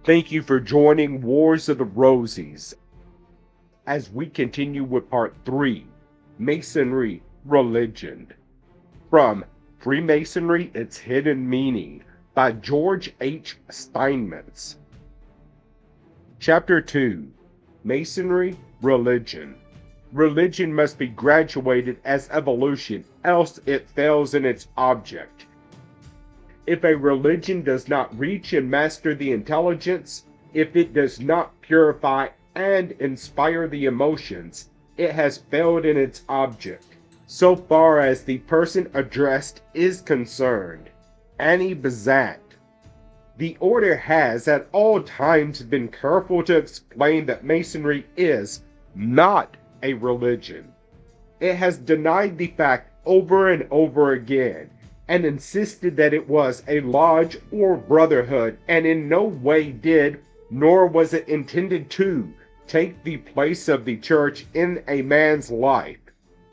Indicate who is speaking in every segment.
Speaker 1: Thank you for joining Wars of the Rosies as we continue with Part 3, Masonry-Religion, from Freemasonry Its Hidden Meaning by George H. Steinmetz. Chapter 2, Masonry-Religion. Religion must be graduated as evolution, else it fails in its object. If a religion does not reach and master the intelligence, if it does not purify and inspire the emotions, it has failed in its object, so far as the person addressed is concerned. Annie Besant. The order has at all times been careful to explain that Masonry is not a religion. It has denied the fact over and over again, and insisted that it was a lodge or brotherhood, and in no way did, nor was it intended to, take the place of the church in a man's life.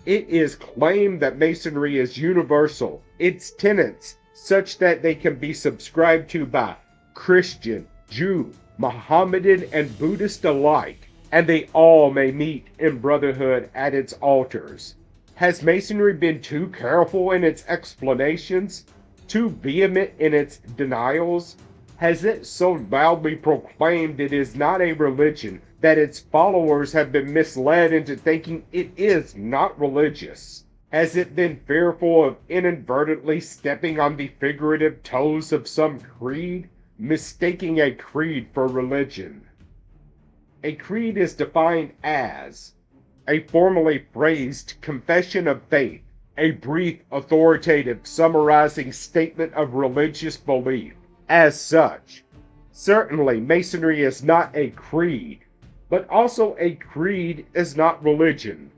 Speaker 1: It is claimed that Masonry is universal, its tenets such that they can be subscribed to by Christian, Jew, Mohammedan, and Buddhist alike, and they all may meet in brotherhood at its altars. Has Masonry been too careful in its explanations, too vehement in its denials? Has it so loudly proclaimed it is not a religion that its followers have been misled into thinking it is not religious? Has it been fearful of inadvertently stepping on the figurative toes of some creed, mistaking a creed for religion? A creed is defined as a formally phrased confession of faith, a brief, authoritative, summarizing statement of religious belief. As such, certainly Masonry is not a creed, but also a creed is not religion.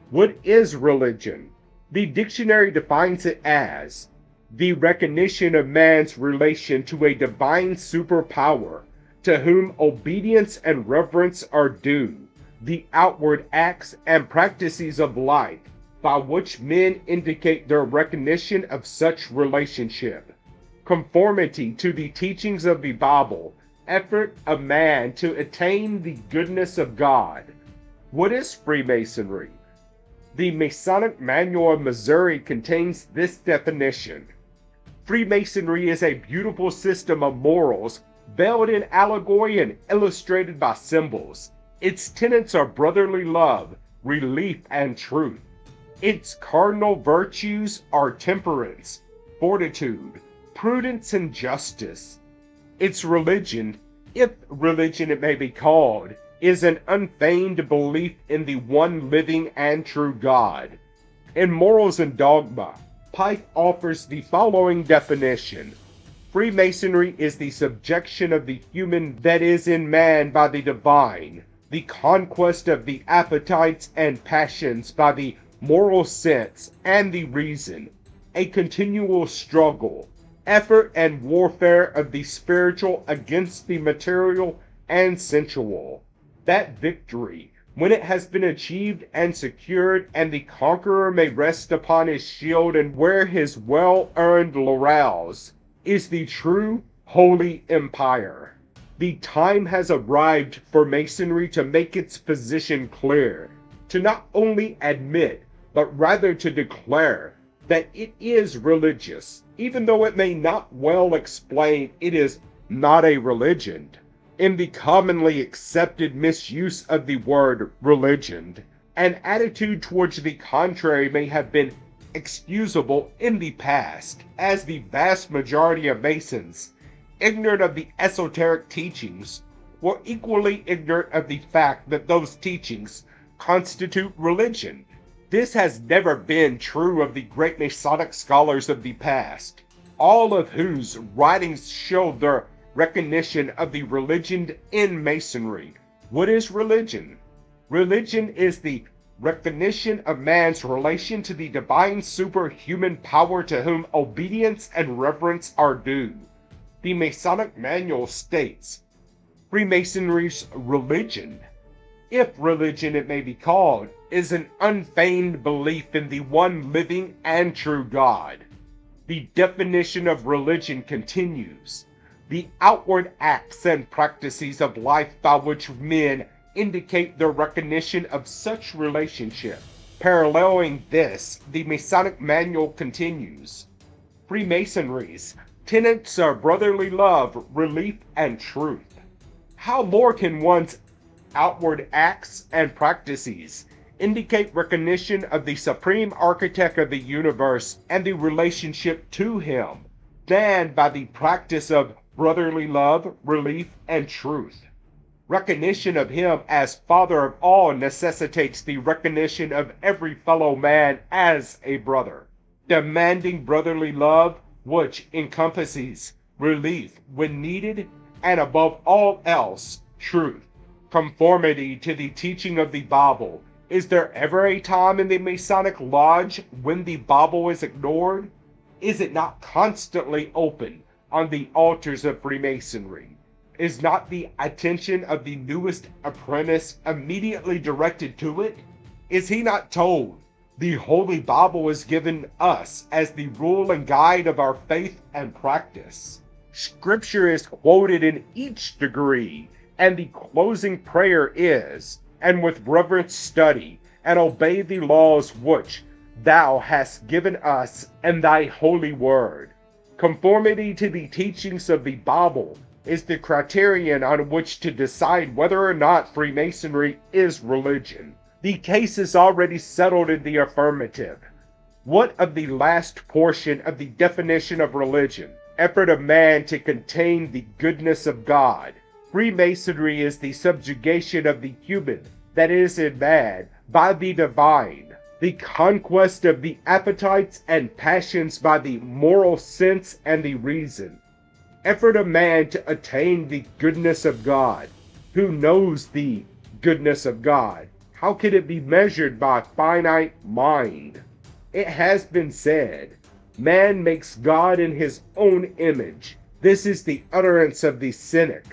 Speaker 1: What is religion? The dictionary defines it as the recognition of man's relation to a divine superpower, to whom obedience and reverence are due, the outward acts and practices of life by which men indicate their recognition of such relationship, conformity to the teachings of the Bible, effort of man to attain the goodness of God. What is Freemasonry? The Masonic Manual of Missouri contains this definition. Freemasonry is a beautiful system of morals, veiled in allegory and illustrated by symbols. Its tenets are brotherly love, relief, and truth. Its cardinal virtues are temperance, fortitude, prudence, and justice. Its religion, if religion it may be called, is an unfeigned belief in the one living and true God. In Morals and Dogma, Pike offers the following definition. Freemasonry is the subjection of the human that is in man by the divine, the conquest of the appetites and passions by the moral sense and the reason, a continual struggle, effort, and warfare of the spiritual against the material and sensual. That victory, when it has been achieved and secured, and the conqueror may rest upon his shield and wear his well-earned laurels, is the true holy empire. The time has arrived for Masonry to make its position clear, to not only admit, but rather to declare that it is religious, even though it may not well explain it is not a religion. In the commonly accepted misuse of the word religion, an attitude towards the contrary may have been excusable in the past, as the vast majority of Masons, ignorant of the esoteric teachings, were equally ignorant of the fact that those teachings constitute religion. This has never been true of the great Masonic scholars of the past, all of whose writings show their recognition of the religion in Masonry. What is religion? Religion is the recognition of man's relation to the divine superhuman power to whom obedience and reverence are due. The Masonic Manual states, Freemasonry's religion, if religion it may be called, is an unfeigned belief in the one living and true God. The definition of religion continues. the outward acts and practices of life by which men indicate their recognition of such relationship. Paralleling this, the Masonic manual continues. Freemasonry's tenets are brotherly love, relief, and truth. How more can one's outward acts and practices indicate recognition of the supreme architect of the universe and the relationship to him than by the practice of brotherly love, relief, and truth? Recognition of him as Father of all necessitates the recognition of every fellow man as a brother, demanding brotherly love, which encompasses relief when needed, and above all else, truth. Conformity to the teaching of the Bible. Is there ever a time in the Masonic Lodge when the Bible is ignored? Is it not constantly open on the altars of Freemasonry? Is not the attention of the newest apprentice immediately directed to it? Is he not told, the Holy Bible is given us as the rule and guide of our faith and practice? Scripture is quoted in each degree, and the closing prayer is, and with reverence study, and obey the laws which thou hast given us in thy holy word. Conformity to the teachings of the Bible is the criterion on which to decide whether or not Freemasonry is religion. The case is already settled in the affirmative. What of the last portion of the definition of religion? Effort of man to contain the goodness of God. Freemasonry is the subjugation of the human, that is in man, by the divine, the conquest of the appetites and passions by the moral sense and the reason. Effort of man to attain the goodness of God. Who knows the goodness of God? How can it be measured by finite mind? It has been said, man makes God in his own image. This is the utterance of the cynic.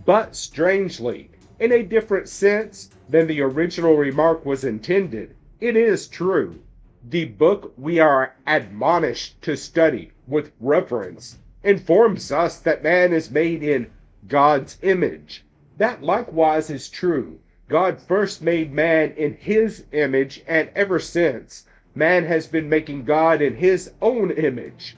Speaker 1: But strangely, in a different sense than the original remark was intended, it is true. The book we are admonished to study with reverence informs us that man is made in God's image. That likewise is true. God first made man in his image, and ever since, man has been making God in his own image.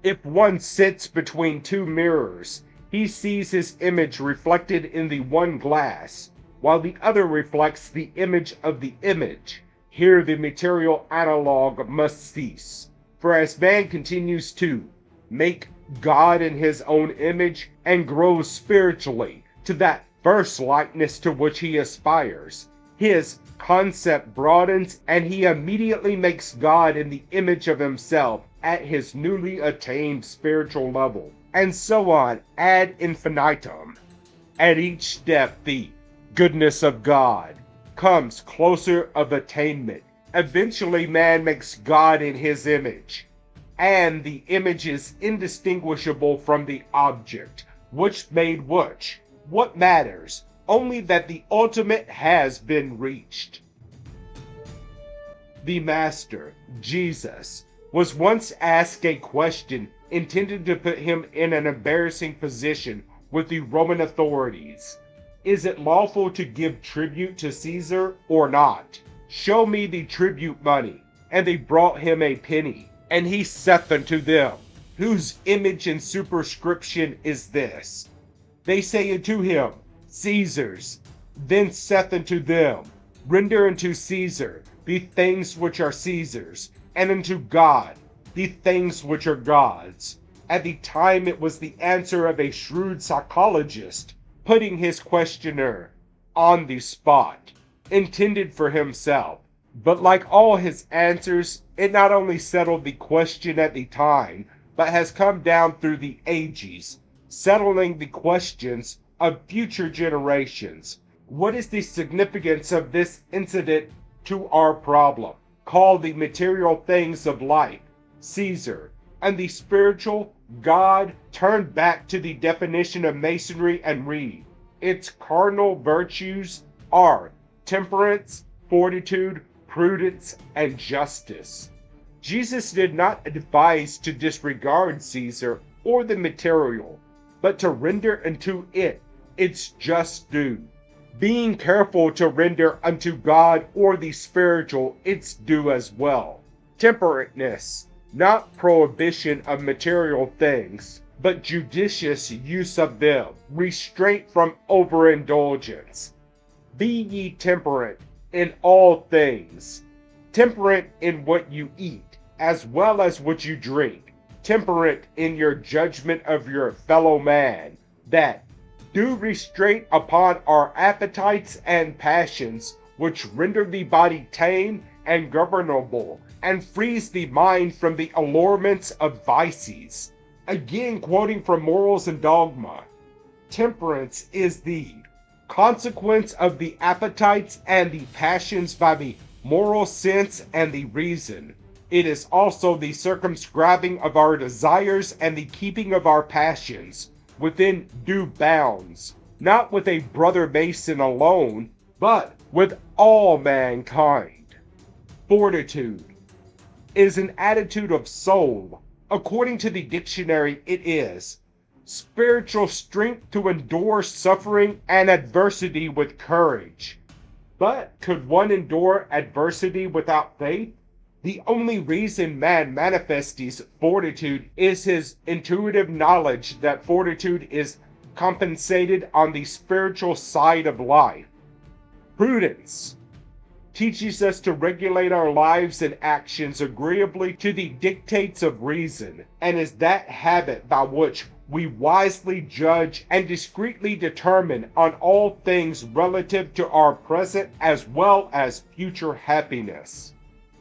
Speaker 1: If one sits between two mirrors, he sees his image reflected in the one glass, while the other reflects the image of the image. Here the material analog must cease. For as man continues to make God in his own image and grows spiritually to that first likeness to which he aspires, his concept broadens and he immediately makes God in the image of himself at his newly attained spiritual level, and so on ad infinitum. At each step, the goodness of God comes closer of attainment. Eventually, man makes God in his image, and the image is indistinguishable from the object. Which made which? What matters? Only that the ultimate has been reached. The Master, Jesus, was once asked a question intended to put him in an embarrassing position with the Roman authorities. Is it lawful to give tribute to Caesar or not? Show me the tribute money. And they brought him a penny. And he saith unto them, Whose image and superscription is this? They say unto him, Caesar's. Then saith unto them, Render unto Caesar the things which are Caesar's, and unto God the things which are God's. At the time it was the answer of a shrewd psychologist, putting his questioner on the spot, intended for himself. But like all his answers, it not only settled the question at the time, but has come down through the ages, settling the questions of future generations. What is the significance of this incident to our problem? Call the material things of life Caesar, and the spiritual God. Turn back to the definition of Masonry and read. Its cardinal virtues are temperance, fortitude, prudence, and justice. Jesus did not advise to disregard Caesar or the material. but to render unto it its just due, being careful to render unto God or the spiritual its due as well. Temperateness, not prohibition of material things, but judicious use of them, restraint from overindulgence. Be ye temperate in all things, temperate in what you eat, as well as what you drink, temperate in your judgment of your fellow man, that due restraint upon our appetites and passions, which render the body tame and governable, and frees the mind from the allurements of vices. Again, quoting from Morals and Dogma, temperance is the consequence of the appetites and the passions by the moral sense and the reason. It is also the circumscribing of our desires and the keeping of our passions within due bounds, not with a brother Mason alone, but with all mankind. Fortitude is an attitude of soul. According to the dictionary, it is spiritual strength to endure suffering and adversity with courage. But could one endure adversity without faith? The only reason man manifests his fortitude is his intuitive knowledge that fortitude is compensated on the spiritual side of life. Prudence teaches us to regulate our lives and actions agreeably to the dictates of reason, and is that habit by which we wisely judge and discreetly determine on all things relative to our present as well as future happiness.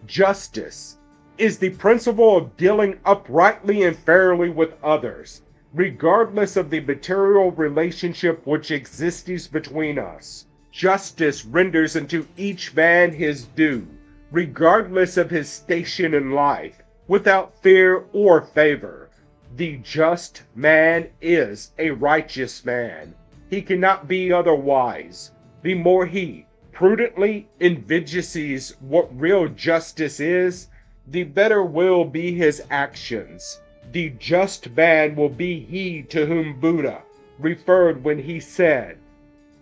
Speaker 1: Justice is the principle of dealing uprightly and fairly with others, regardless of the material relationship which exists between us. Justice renders unto each man his due, regardless of his station in life, without fear or favor. The just man is a righteous man. He cannot be otherwise. The more he prudently envisages what real justice is, the better will be his actions. The just man will be he to whom Buddha referred when he said,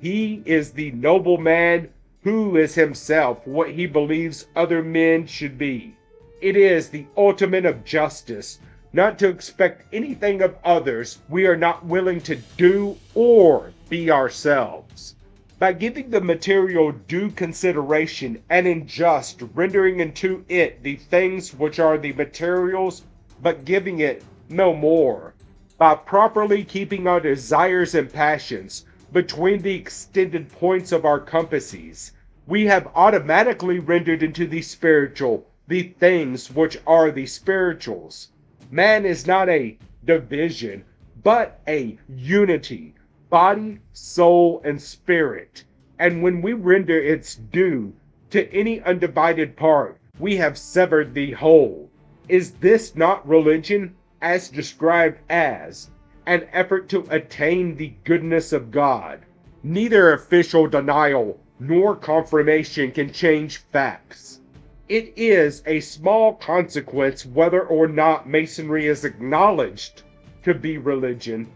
Speaker 1: "He is the noble man who is himself what he believes other men should be." It is the ultimate of justice not to expect anything of others we are not willing to do or be ourselves. By giving the material due consideration and in just rendering unto it the things which are the materials, but giving it no more. By properly keeping our desires and passions between the extended points of our compasses, we have automatically rendered into the spiritual the things which are the spirituals. Man is not a division, but a unity, body, soul, and spirit. And when we render its due to any undivided part, we have severed the whole. Is this not religion, as described as an effort to attain the goodness of God? Neither official denial nor confirmation can change facts. It is a small consequence whether or not Masonry is acknowledged to be religion.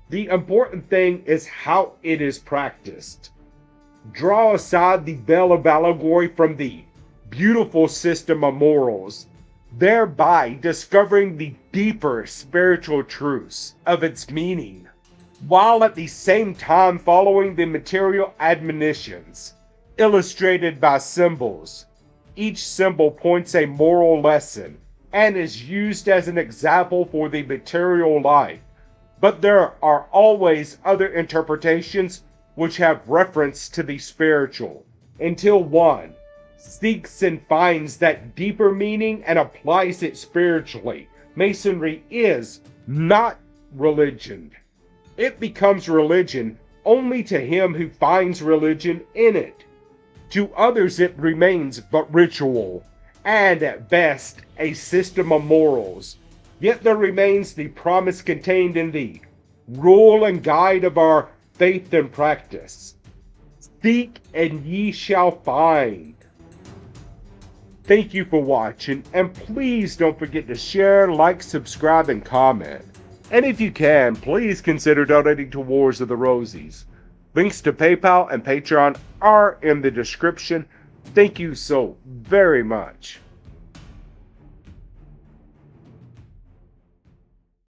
Speaker 1: The important thing is how it is practiced. Draw aside the veil of allegory from the beautiful system of morals, thereby discovering the deeper spiritual truths of its meaning, while at the same time following the material admonitions, illustrated by symbols. Each symbol points a moral lesson and is used as an example for the material life, but there are always other interpretations which have reference to the spiritual, until one seeks and finds that deeper meaning and applies it spiritually. Masonry is not religion. It becomes religion only to him who finds religion in it. To others it remains but ritual, and at best a system of morals. Yet there remains the promise contained in the rule and guide of our faith and practice. Seek and ye shall find. Thank you for watching, and please don't forget to share, like, subscribe, and comment. And if you can, please consider donating to Wars of the Rosies. Links to PayPal and Patreon are in the description. Thank you so very much.